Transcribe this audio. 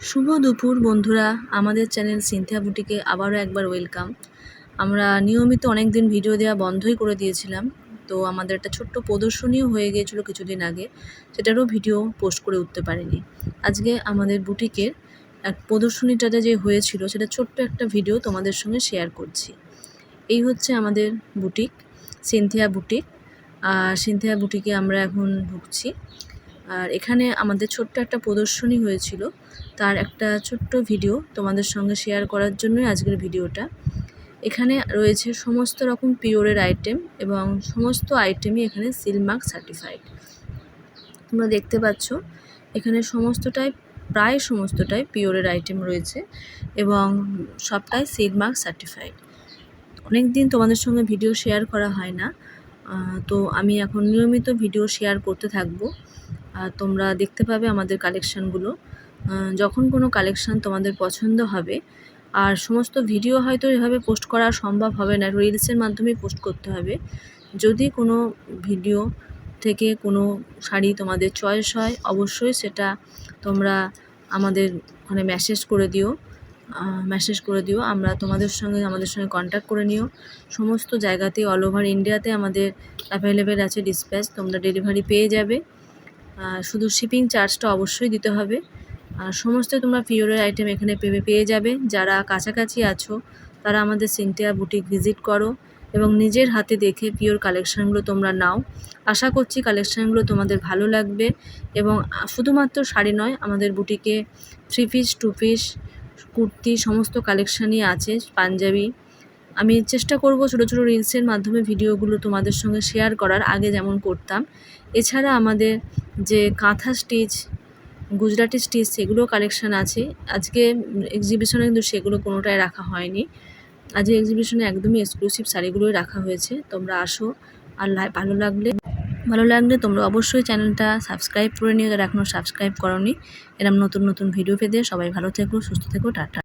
শুভ দুপুর বন্ধুরা, আমাদের চ্যানেল সিনথিয়া বুটিকে আবারও একবার ওয়েলকাম। আমরা নিয়মিত অনেক দিন ভিডিও দেওয়া বন্ধই করে দিয়েছিলাম, তো আমাদের একটা ছোট্ট প্রদর্শনীও হয়ে গিয়েছিলো কিছুদিন আগে, সেটারও ভিডিও পোস্ট করে উঠতে পারিনি। আজকে আমাদের বুটিকের এক প্রদর্শনীটাতে যে হয়েছিল সেটা ছোট্ট একটা ভিডিও তোমাদের সঙ্গে শেয়ার করছি। এই হচ্ছে আমাদের বুটিক, সিনথিয়া বুটিক। আর সিনথিয়া বুটিকে আমরা এখন ঢুকছি। আর এখানে আমাদের ছোট্ট একটা প্রদর্শনী হয়েছিল, তার একটা ছোট্ট ভিডিও তোমাদের সঙ্গে শেয়ার করার জন্যই আজকের ভিডিওটা। এখানে রয়েছে সমস্ত রকম পিওরের আইটেম এবং সমস্ত আইটেমই এখানে সিলমার্ক সার্টিফাইড। তোমরা দেখতে পাচ্ছ এখানে প্রায় সমস্তটাই পিওরের আইটেম রয়েছে এবং সবটাই সিলমার্ক সার্টিফাইড। অনেক দিন তোমাদের সঙ্গে ভিডিও শেয়ার করা হয় না, তো আমি এখন নিয়মিত ভিডিও শেয়ার করতে থাকবো। তোমরা দেখতে পাবে আমাদের কালেকশানগুলো। যখন কোনো কালেকশান তোমাদের পছন্দ হবে, আর সমস্ত ভিডিও হয়তো এভাবে পোস্ট করা সম্ভব হবে না, রিলসের মাধ্যমেই পোস্ট করতে হবে। যদি কোনো ভিডিও থেকে কোনো শাড়ি তোমাদের চয়েস হয়, অবশ্যই সেটা তোমরা আমাদের ওখানে মেসেজ করে দিও। আমরা আমাদের সঙ্গে কন্ট্যাক্ট করে নিও। সমস্ত জায়গাতে অল ওভার ইন্ডিয়াতে আমাদের অ্যাভেলেবেল আছে ডিসপ্যাচ, তোমরা ডেলিভারি পেয়ে যাবে। শুধু শিপিং চার্জটা অবশ্যই দিতে হবে। আর সমস্ত তোমরা পিওরের আইটেম এখানে পেয়ে যাবে। যারা কাছাকাছি আছো তারা আমাদের সিনথিয়া বুটিক ভিজিট করো এবং নিজের হাতে দেখে পিওর কালেকশানগুলো তোমরা নাও। আশা করছি কালেকশানগুলো তোমাদের ভালো লাগবে। এবং শুধুমাত্র শাড়ি নয়, আমাদের বুটিকে 3 পিস 2 পিস কুর্তি সমস্ত কালেকশানই আছে, পাঞ্জাবি। আমি চেষ্টা করব ছোটো ছোটো রিলসের মাধ্যমে ভিডিওগুলো তোমাদের সঙ্গে শেয়ার করার, আগে যেমন করতাম। এছাড়া আমাদের যে কাঁথা স্টিচ, গুজরাটি স্টিচ, সেগুলো কালেকশান আছে। আজকে এক্সিবিশনে কিন্তু সেগুলো কোনোটাই রাখা হয়নি। আজকে এক্সিবিশনে একদমই এক্সক্লুসিভ শাড়িগুলোই রাখা হয়েছে। তোমরা আসো, আর ভালো লাগলে তোমরা অবশ্যই চ্যানেলটা সাবস্ক্রাইব করে নিও যারা এখনও সাবস্ক্রাইব করোনি। এরকম নতুন নতুন ভিডিও পেতে সবাই ভালো থেকো, সুস্থ থেকো, টাটা।